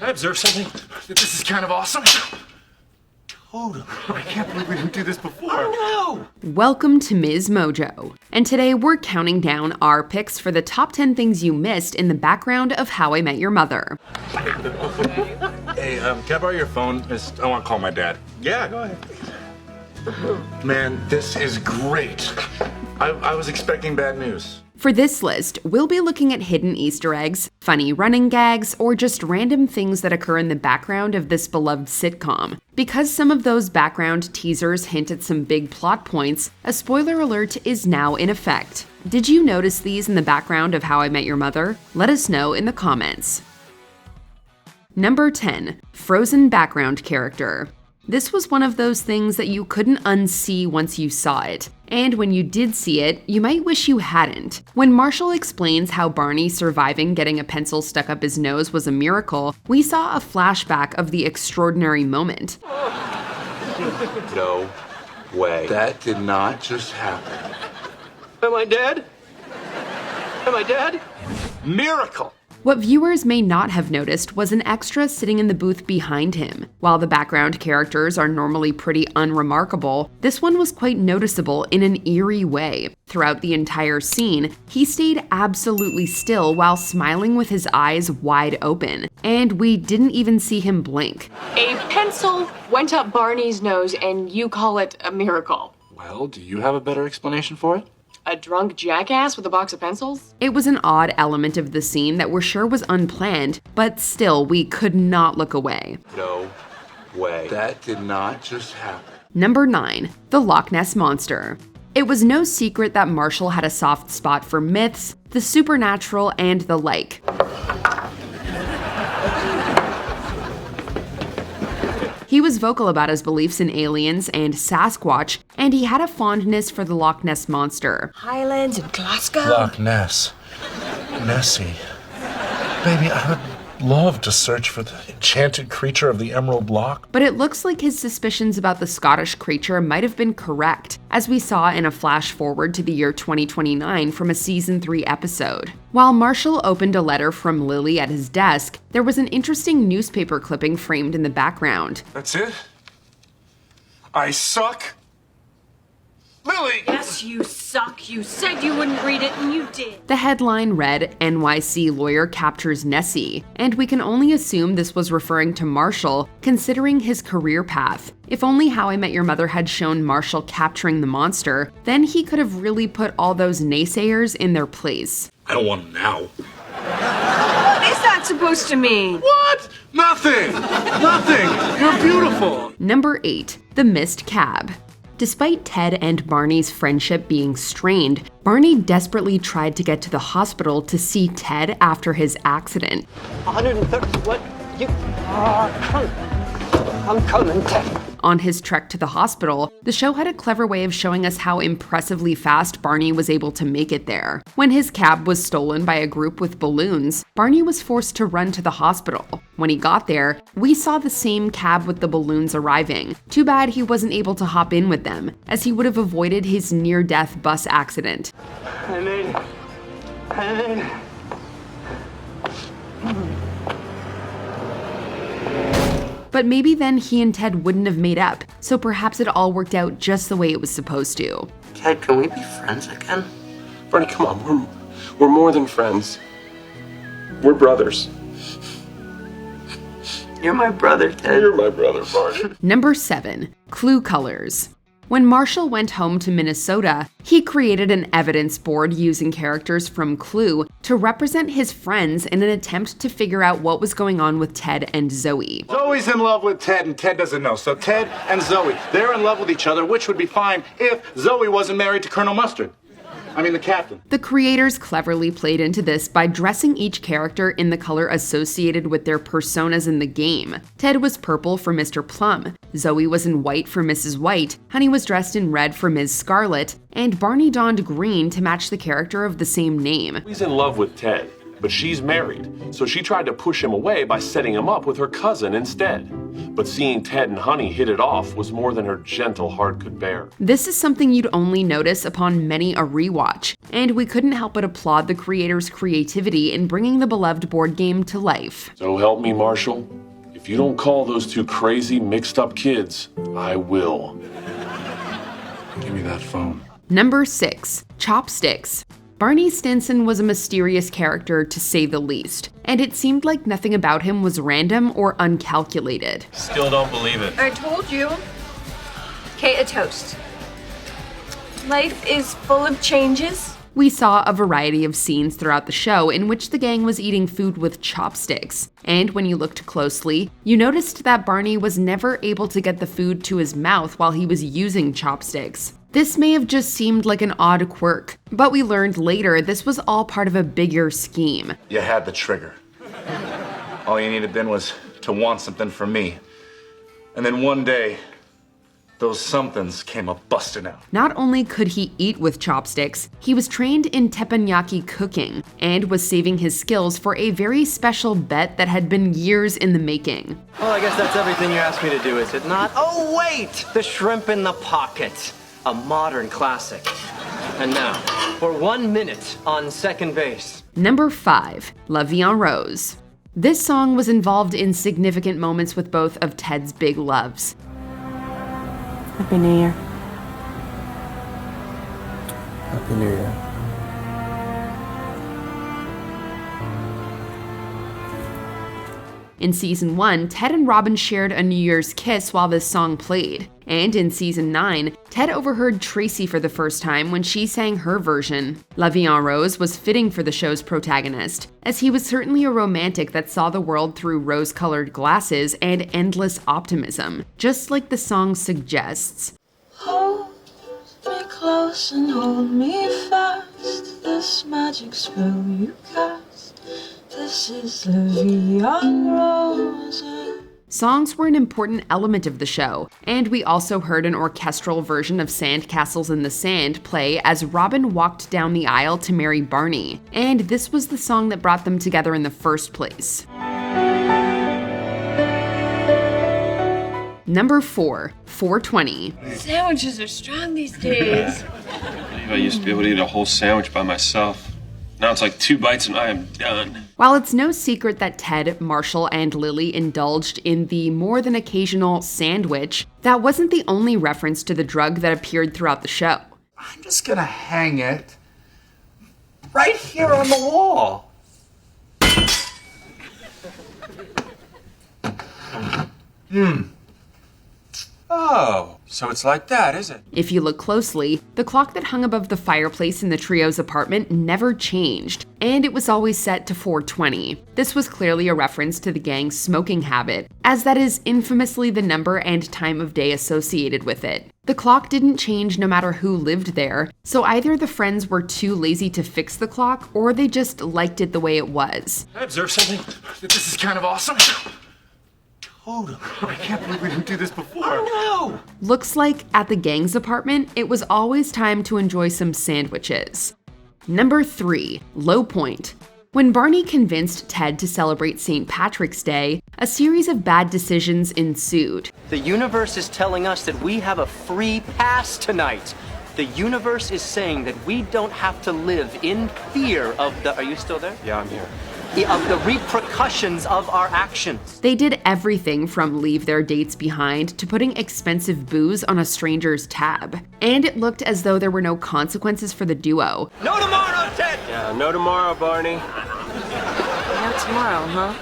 Can I observe something? This is kind of awesome. Totally. I can't believe we didn't do this before. Oh, no! Welcome to MsMojo. And today we're counting down our picks for the top 10 things you missed in the background of How I Met Your Mother. Hey, can I borrow your phone? I want to call my dad. Yeah, go ahead. Man, this is great. I was expecting bad news. For this list, we'll be looking at hidden Easter eggs, funny running gags, or just random things that occur in the background of this beloved sitcom. Because some of those background teasers hint at some big plot points, a spoiler alert is now in effect. Did you notice these in the background of How I Met Your Mother? Let us know in the comments. Number 10. Frozen background character. This was one of those things that you couldn't unsee once you saw it. And when you did see it, you might wish you hadn't. When Marshall explains how Barney surviving getting a pencil stuck up his nose was a miracle, we saw a flashback of the extraordinary moment. No way. That did not just happen. Am I dead? Am I dead? Miracle! What viewers may not have noticed was an extra sitting in the booth behind him. While the background characters are normally pretty unremarkable, this one was quite noticeable in an eerie way. Throughout the entire scene, he stayed absolutely still while smiling with his eyes wide open, and we didn't even see him blink. A pencil went up Barney's nose and you call it a miracle. Well, do you have a better explanation for it? A drunk jackass with a box of pencils? It was an odd element of the scene that we're sure was unplanned, but still, we could not look away. No way. That did not just happen. Number 9. The Loch Ness Monster. It was no secret that Marshall had a soft spot for myths, the supernatural, and the like. He was vocal about his beliefs in aliens and Sasquatch, and he had a fondness for the Loch Ness Monster. Highlands and Glasgow. Loch Ness. Nessie. Baby, I would love to search for the enchanted creature of the Emerald Loch. But it looks like his suspicions about the Scottish creature might have been correct, as we saw in a flash forward to the year 2029 from a season 3 episode. While Marshall opened a letter from Lily at his desk, there was an interesting newspaper clipping framed in the background. That's it? I suck? Lily! Yes, you suck. You said you wouldn't read it, and you did. The headline read, "NYC lawyer captures Nessie," and we can only assume this was referring to Marshall, considering his career path. If only How I Met Your Mother had shown Marshall capturing the monster, then he could have really put all those naysayers in their place. I don't want him now. What is that supposed to mean? What? Nothing! Nothing! You're beautiful! Number 8. The Missed Cab. Despite Ted and Barney's friendship being strained, Barney desperately tried to get to the hospital to see Ted after his accident. 130, what? I'm coming, Ted. On his trek to the hospital, the show had a clever way of showing us how impressively fast Barney was able to make it there. When his cab was stolen by a group with balloons, Barney was forced to run to the hospital. When he got there, we saw the same cab with the balloons arriving. Too bad he wasn't able to hop in with them, as he would have avoided his near-death bus accident. I made it. I made it. But maybe then he and Ted wouldn't have made up, so perhaps it all worked out just the way it was supposed to. Ted, can we be friends again? Barney, come on. We're more than friends. We're brothers. You're my brother, Ted. You're my brother, Barney. Number 7. Clue colors. When Marshall went home to Minnesota, he created an evidence board using characters from Clue to represent his friends in an attempt to figure out what was going on with Ted and Zoe. Zoe's in love with Ted and Ted doesn't know. So Ted and Zoe, they're in love with each other, which would be fine if Zoe wasn't married to Colonel Mustard. I mean the captain. The creators cleverly played into this by dressing each character in the color associated with their personas in the game. Ted was purple for Mr. Plum, Zoe was in white for Mrs. White, Honey was dressed in red for Ms. Scarlet, and Barney donned green to match the character of the same name. He's in love with Ted, but she's married, so she tried to push him away by setting him up with her cousin instead. But seeing Ted and Honey hit it off was more than her gentle heart could bear. This is something you'd only notice upon many a rewatch, and we couldn't help but applaud the creators' creativity in bringing the beloved board game to life. So help me, Marshall. If you don't call those two crazy, mixed-up kids, I will. Give me that phone. Number 6. Chopsticks. Barney Stinson was a mysterious character, to say the least, and it seemed like nothing about him was random or uncalculated. Still don't believe it. I told you. Okay, a toast. Life is full of changes. We saw a variety of scenes throughout the show in which the gang was eating food with chopsticks, and when you looked closely, you noticed that Barney was never able to get the food to his mouth while he was using chopsticks. This may have just seemed like an odd quirk, but we learned later this was all part of a bigger scheme. You had the trigger. All you needed then was to want something from me. And then one day, those somethings came a busting out. Not only could he eat with chopsticks, he was trained in teppanyaki cooking and was saving his skills for a very special bet that had been years in the making. Well, I guess that's everything you asked me to do, is it not? Oh, wait! The shrimp in the pocket. A modern classic. And now, for 1 minute on second base. Number 5. Vie En Rose. This song was involved in significant moments with both of Ted's big loves. Happy New Year. Happy New Year. In Season 1, Ted and Robin shared a New Year's kiss while this song played. And in Season 9, Ted overheard Tracy for the first time when she sang her version. Vie En Rose was fitting for the show's protagonist, as he was certainly a romantic that saw the world through rose-colored glasses and endless optimism, just like the song suggests. Hold me close and hold me fast. This magic spell you cast. This is Vie En Rose. Songs were an important element of the show, and we also heard an orchestral version of Sandcastles in the Sand play as Robin walked down the aisle to marry Barney, and this was the song that brought them together in the first place. Number 4. 420. Sandwiches are strong these days. I used to be able to eat a whole sandwich by myself. Now it's like 2 bites and I am done. While it's no secret that Ted, Marshall, and Lily indulged in the more than occasional sandwich, that wasn't the only reference to the drug that appeared throughout the show. I'm just gonna hang it right here on the wall. Oh, so it's like that, is it? If you look closely, the clock that hung above the fireplace in the trio's apartment never changed, and it was always set to 420. This was clearly a reference to the gang's smoking habit, as that is infamously the number and time of day associated with it. The clock didn't change no matter who lived there, so either the friends were too lazy to fix the clock, or they just liked it the way it was. Can I observe something? This is kind of awesome. Totally. I can't believe we didn't do this before. Oh no! Looks like at the gang's apartment, it was always time to enjoy some sandwiches. Number 3. Low point. When Barney convinced Ted to celebrate St. Patrick's Day, a series of bad decisions ensued. The universe is telling us that we have a free pass tonight. The universe is saying that we don't have to live in fear of the... Are you still there? Yeah, I'm here. Of the repercussions of our actions. They did everything from leave their dates behind to putting expensive booze on a stranger's tab. And it looked as though there were no consequences for the duo. No tomorrow, Ted! Yeah, no tomorrow, Barney. No tomorrow, huh?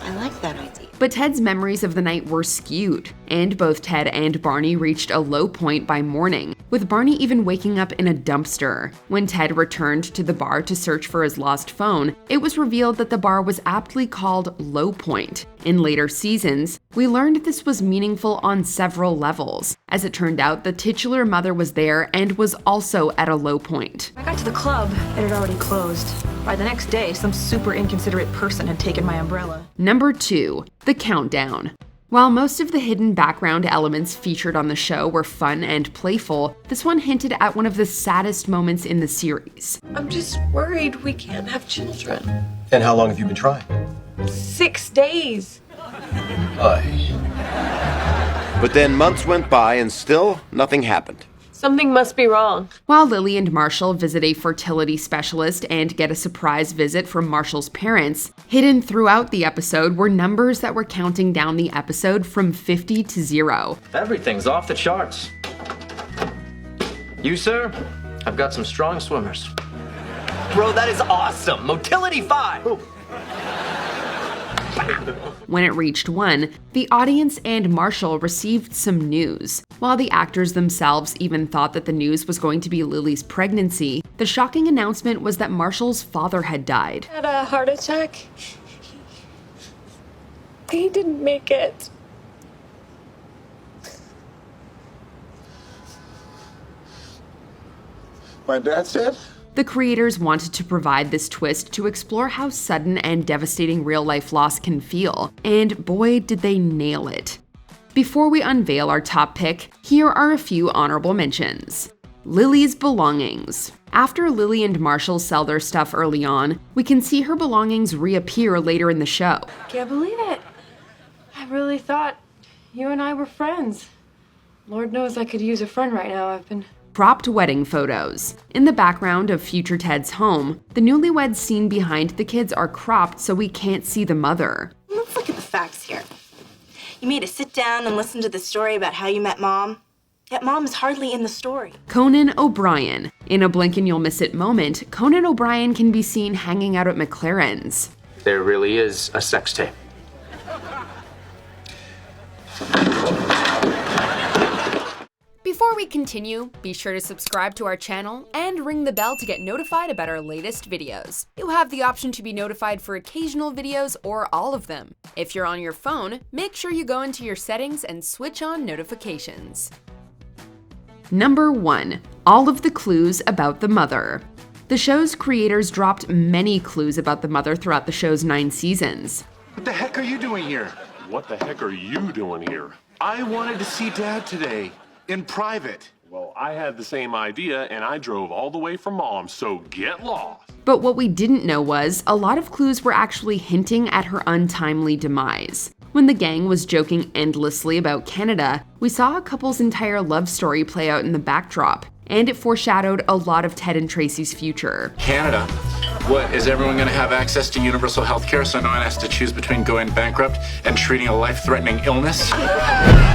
I like that idea. But Ted's memories of the night were skewed, and both Ted and Barney reached a low point by morning, with Barney even waking up in a dumpster. When Ted returned to the bar to search for his lost phone, it was revealed that the bar was aptly called Low Point. In later seasons, we learned this was meaningful on several levels. As it turned out, the titular mother was there and was also at a low point. I got to the club, it had already closed. By the next day, some super inconsiderate person had taken my umbrella. Number 2. The Countdown. While most of the hidden background elements featured on the show were fun and playful, this one hinted at one of the saddest moments in the series. I'm just worried we can't have children. And how long have you been trying? 6 days. But then months went by and still nothing happened. Something must be wrong. While Lily and Marshall visit a fertility specialist and get a surprise visit from Marshall's parents, hidden throughout the episode were numbers that were counting down the episode from 50 to 0. Everything's off the charts. You, sir? I've got some strong swimmers. Bro, that is awesome! Motility 5! When it reached 1, the audience and Marshall received some news. While the actors themselves even thought that the news was going to be Lily's pregnancy, the shocking announcement was that Marshall's father had died. Had a heart attack. He didn't make it. My dad said? The creators wanted to provide this twist to explore how sudden and devastating real-life loss can feel, and boy did they nail it. Before we unveil our top pick, here are a few honorable mentions. Lily's belongings. After Lily and Marshall sell their stuff early on, we can see her belongings reappear later in the show. Can't believe it. I really thought you and I were friends. Lord knows I could use a friend right now. I've been... Cropped wedding photos. In the background of future Ted's home, the newlyweds seen behind the kids are cropped so we can't see the mother. Let's look at the facts here. You made us sit down and listen to the story about how you met Mom, yet Mom is hardly in the story. Conan O'Brien. In a blink and you'll miss it moment, Conan O'Brien can be seen hanging out at McLaren's. There really is a sex tape. Before we continue, be sure to subscribe to our channel and ring the bell to get notified about our latest videos. You have the option to be notified for occasional videos or all of them. If you're on your phone, make sure you go into your settings and switch on notifications. Number 1. All of the clues about the mother. The show's creators dropped many clues about the mother throughout the show's 9 seasons. What the heck are you doing here? What the heck are you doing here? I wanted to see Dad today. In private. Well, I had the same idea and I drove all the way from Mom, so get lost. But what we didn't know was, a lot of clues were actually hinting at her untimely demise. When the gang was joking endlessly about Canada, we saw a couple's entire love story play out in the backdrop, and it foreshadowed a lot of Ted and Tracy's future. Canada? What, is everyone going to have access to universal health care so no one has to choose between going bankrupt and treating a life-threatening illness?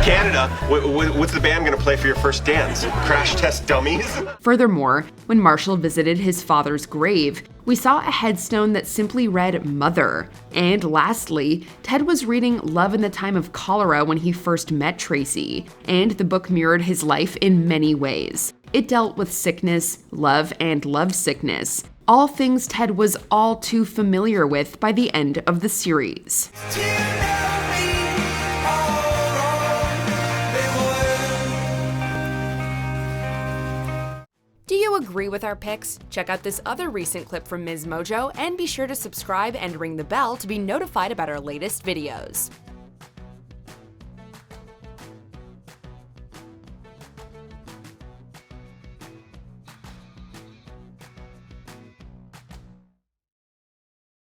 Canada? What's the band gonna play for your first dance? Crash Test Dummies? Furthermore, when Marshall visited his father's grave, we saw a headstone that simply read Mother. And lastly, Ted was reading Love in the Time of Cholera when he first met Tracy, and the book mirrored his life in many ways. It dealt with sickness, love, and lovesickness, all things Ted was all too familiar with by the end of the series. Do you agree with our picks? Check out this other recent clip from MsMojo and be sure to subscribe and ring the bell to be notified about our latest videos.